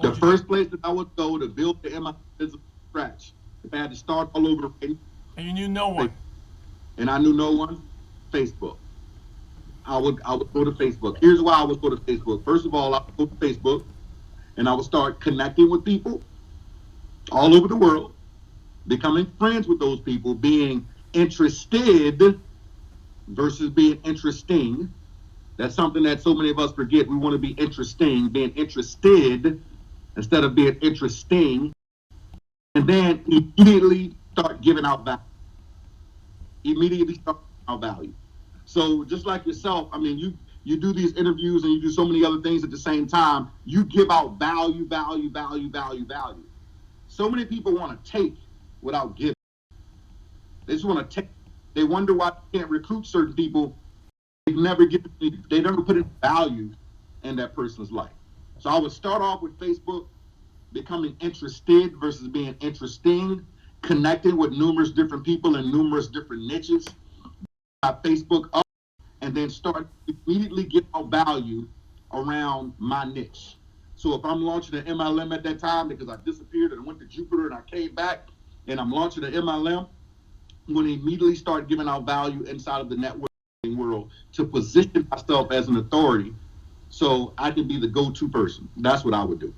The first place that I would go to build the MLM business from scratch, if I had to start all over again, And you knew no one. and I knew no one, Facebook. I would go to Facebook. Here's why I would go to Facebook. First of all, I would go to Facebook and I would start connecting with people all over the world, becoming friends with those people, being interested versus being interesting. That's something that so many of us forget. We want to be interesting, being interested instead of being interesting. And then immediately start giving out value. Immediately start giving out value. So just like yourself, I mean, you do these interviews and you do so many other things at the same time. You give out value, value, value, value, value. So many people want to take without giving. They just want to take. They wonder why they can't recruit certain people. They never put in value in that person's life. So I would start off with Facebook, becoming interested versus being interesting, connecting with numerous different people in numerous different niches. Facebook up, and then start immediately get out value around my niche. So if I'm launching an MLM at that time because I disappeared and I went to Jupiter and I came back and I'm launching an MLM, I'm going to immediately start giving out value inside of the networking world to position myself as an authority so I can be the go-to person. That's what I would do.